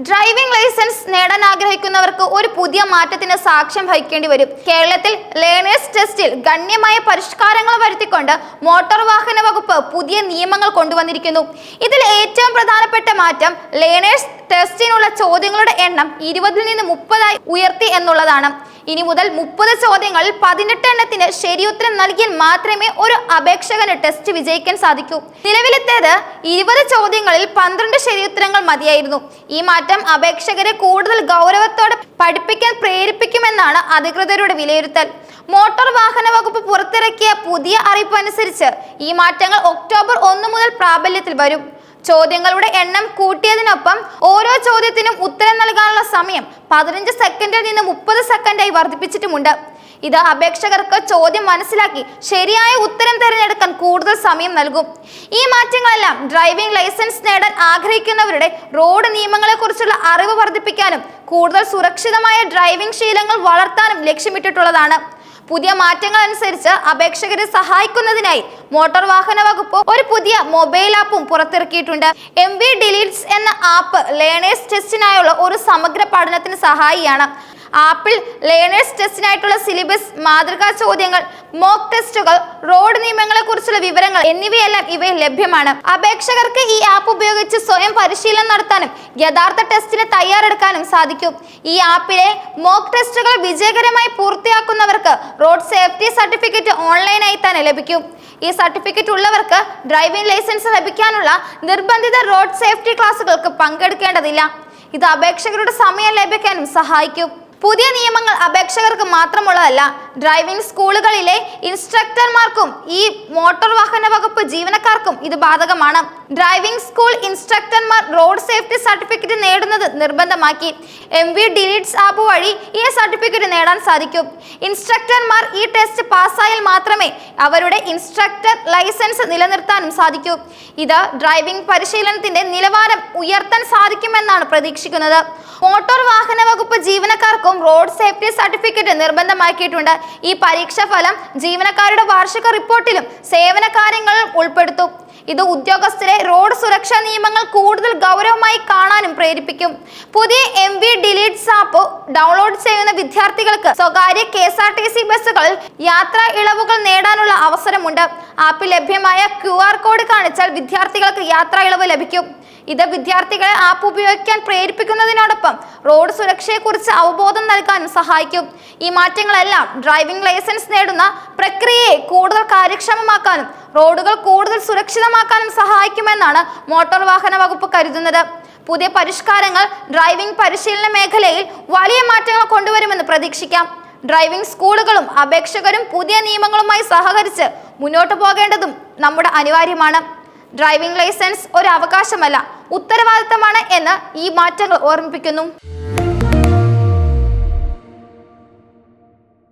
Driving licence നേടാൻ ആഗ്രഹിക്കുന്നവർക്ക് ഒരു പുതിയ മാറ്റത്തിന് സാക്ഷ്യം വഹിക്കേണ്ടി വരും. കേരളത്തിൽ ലേണേഴ്സ് ടെസ്റ്റിൽ ഗണ്യമായ പരിഷ്കാരങ്ങൾ വരുത്തിക്കൊണ്ട് മോട്ടോർ വാഹന വകുപ്പ് പുതിയ നിയമങ്ങൾ കൊണ്ടുവന്നിരിക്കുന്നു. ഇതിൽ ഏറ്റവും പ്രധാനപ്പെട്ട മാറ്റം ലേണേഴ്സ് ടെസ്റ്റിനുള്ള ചോദ്യങ്ങളുടെ എണ്ണം 20-ൽ നിന്ന് 30 ഉയർത്തി എന്നുള്ളതാണ്. ഇനി മുതൽ 30 ചോദ്യങ്ങളിൽ 18 എണ്ണത്തിന് ശരിയുത്തരം നൽകിയാൽ മാത്രമേ ഒരു അപേക്ഷകന് ടെസ്റ്റ് വിജയിക്കാൻ സാധിക്കൂ. നിലവിലത്തേത് 20 ചോദ്യങ്ങളിൽ 12 ശരിയുത്തരങ്ങൾ മതിയായിരുന്നു. ഈ മാറ്റം അപേക്ഷകരെ കൂടുതൽ ഗൗരവത്തോടെ പഠിപ്പിക്കാൻ പ്രേരിപ്പിക്കുമെന്നാണ് അധികൃതരുടെ വിലയിരുത്തൽ. മോട്ടോർ വാഹന വകുപ്പ് പുറത്തിറക്കിയ പുതിയ അറിയിപ്പ് അനുസരിച്ച് ഈ മാറ്റങ്ങൾ ഒക്ടോബർ 1 മുതൽ പ്രാബല്യത്തിൽ വരും. ചോദ്യങ്ങളുടെ എണ്ണം കൂട്ടിയതിനൊപ്പം ഓരോ ചോദ്യത്തിനും ഉത്തരം നൽകാനുള്ള സമയം 15 സെക്കൻഡിൽ നിന്ന് 30 സെക്കൻഡായി വർദ്ധിപ്പിച്ചിട്ടുമുണ്ട്. ഇത് അപേക്ഷകർക്ക് ചോദ്യം മനസ്സിലാക്കി ശരിയായ ഉത്തരം തിരഞ്ഞെടുക്കാൻ കൂടുതൽ സമയം നൽകും. ഈ മാറ്റങ്ങളെല്ലാം ഡ്രൈവിംഗ് ലൈസൻസ് നേടാൻ ആഗ്രഹിക്കുന്നവരുടെ റോഡ് നിയമങ്ങളെക്കുറിച്ചുള്ള അറിവ് വർദ്ധിപ്പിക്കാനും കൂടുതൽ സുരക്ഷിതമായ ഡ്രൈവിംഗ് ശീലങ്ങൾ വളർത്താനും ലക്ഷ്യമിട്ടിട്ടുള്ളതാണ്. പുതിയ മാറ്റങ്ങൾ അനുസരിച്ച് അപേക്ഷകരെ സഹായിക്കുന്നതിനായി മോട്ടോർ വാഹന വകുപ്പ് ഒരു പുതിയ മൊബൈൽ ആപ്പും പുറത്തിറക്കിയിട്ടുണ്ട്. MV ഡിലീറ്റ്സ് എന്ന ആപ്പ് ലേണേഴ്സ് ടെസ്റ്റിനായുള്ള ഒരു സമഗ്ര പഠനത്തിന് സഹായിയാണ്. ആപ്പിൽ ലേണേഴ്സ് ടെസ്റ്റിനായിട്ടുള്ള സിലബസ്, മാതൃകാ ചോദ്യങ്ങൾ, മോക്ക് ടെസ്റ്റുകൾ, റോഡ് നിയമങ്ങളെ കുറിച്ചുള്ള വിവരങ്ങൾ എന്നിവയെല്ലാം ഇവയിൽ ലഭ്യമാണ്. അപേക്ഷകർക്ക് ഈ ആപ്പ് ഉപയോഗിച്ച് സ്വയം പരിശീലനം നടത്താനും യഥാർത്ഥ ടെസ്റ്റിന് തയ്യാറെടുക്കാനും സാധിക്കും. ഈ ആപ്പിലെ മോക്ക് ടെസ്റ്റുകൾ വിജയകരമായി പൂർത്തിയാക്കുന്നവർക്ക് റോഡ് സേഫ്റ്റി സർട്ടിഫിക്കറ്റ് ഓൺലൈനായി തന്നെ ലഭിക്കും. ഈ സർട്ടിഫിക്കറ്റ് ഉള്ളവർക്ക് ഡ്രൈവിംഗ് ലൈസൻസ് ലഭിക്കാനുള്ള നിർബന്ധിത റോഡ് സേഫ്റ്റി ക്ലാസുകൾക്ക് പങ്കെടുക്കേണ്ടതില്ല. ഇത് അപേക്ഷകരുടെ സമയം ലഭിക്കാനും സഹായിക്കും. പുതിയ നിയമങ്ങൾ അപേക്ഷകർക്ക് മാത്രമുള്ളതല്ല, ഡ്രൈവിംഗ് സ്കൂളുകളിലെ ഇൻസ്ട്രക്ടർമാർക്കും ഈ മോട്ടോർ വാഹന വകുപ്പ് ജീവനക്കാർക്കും ഇത് ബാധകമാണ്. ഡ്രൈവിംഗ് സ്കൂൾ ഇൻസ്ട്രക്ടർമാർ റോഡ് സേഫ്റ്റി സർട്ടിഫിക്കറ്റ് നേടുന്നത് നിർബന്ധമാക്കി. MV ഡിലീറ്റ്സ് ആപ്പ് വഴി ഈ സർട്ടിഫിക്കറ്റ് നേടാൻ സാധിക്കും. ഇൻസ്ട്രക്ടർമാർ ഈ ടെസ്റ്റ് പാസ്സായാൽ മാത്രമേ അവരുടെ ഇൻസ്ട്രക്ടർ ലൈസൻസ് നിലനിർത്താനും സാധിക്കൂ. ഇത് ഡ്രൈവിംഗ് പരിശീലനത്തിന്റെ നിലവാരം ഉയർത്താൻ സാധിക്കുമെന്നാണ് പ്രതീക്ഷിക്കുന്നത്. മോട്ടോർ വാഹന വകുപ്പ് ജീവനക്കാർക്കും റോഡ് സേഫ്റ്റി സർട്ടിഫിക്കറ്റ് നിർബന്ധമാക്കിയിട്ടുണ്ട്. ഈ പരീക്ഷാ ഫലം ജീവനക്കാരുടെ വാർഷിക റിപ്പോർട്ടിലും സേവന കാര്യങ്ങളിലും ഉൾപ്പെടുത്തും. ഇത് ഉദ്യോഗസ്ഥരെ റോഡ് സുരക്ഷാ നിയമങ്ങൾ കൂടുതൽ ഗൗരവമായി കാണാനും പ്രേരിപ്പിക്കും. പുതിയ MV ഡിലീറ്റ്സ് ആപ്പ് ഡൗൺലോഡ് ചെയ്യുന്ന വിദ്യാർത്ഥികൾക്ക് സ്വകാര്യ KSRTC ബസ്സുകളിൽ യാത്രാ ഇളവുകൾ നേടാനുള്ള അവസരമുണ്ട്. ആപ്പിൽ ലഭ്യമായ QR കോഡ് കാണിച്ചാൽ വിദ്യാർത്ഥികൾക്ക് യാത്രാ ഇളവ് ലഭിക്കും. ഇത് വിദ്യാർത്ഥികളെ ആപ്പ് ഉപയോഗിക്കാൻ പ്രേരിപ്പിക്കുന്നതിനോടൊപ്പം റോഡ് സുരക്ഷയെക്കുറിച്ച് അവബോധം നൽകാനും സഹായിക്കും. ഈ മാറ്റങ്ങളെല്ലാം ഡ്രൈവിംഗ് ലൈസൻസ് നേടുന്ന പ്രക്രിയയെ കൂടുതൽ കാര്യക്ഷമമാക്കാനും റോഡുകൾ കൂടുതൽ സുരക്ഷിതമാക്കാനും സഹായിക്കുമെന്നാണ് മോട്ടോർ വാഹന വകുപ്പ് കരുതുന്നത്. പുതിയ പരിഷ്കാരങ്ങൾ ഡ്രൈവിംഗ് പരിശീലന മേഖലയിൽ വലിയ മാറ്റങ്ങൾ കൊണ്ടുവരുമെന്ന് പ്രതീക്ഷിക്കാം. ഡ്രൈവിംഗ് സ്കൂളുകളും അപേക്ഷകരും പുതിയ നിയമങ്ങളുമായി സഹകരിച്ച് മുന്നോട്ട് പോകേണ്ടതും നമ്മുടെ അനിവാര്യമാണ്. ഡ്രൈവിംഗ് ലൈസൻസ് ഒരു അവകാശമല്ല, ഉത്തരവാദിത്തമാണ് എന്ന് ഈ മാറ്റങ്ങൾ ഓർമ്മിപ്പിക്കുന്നു.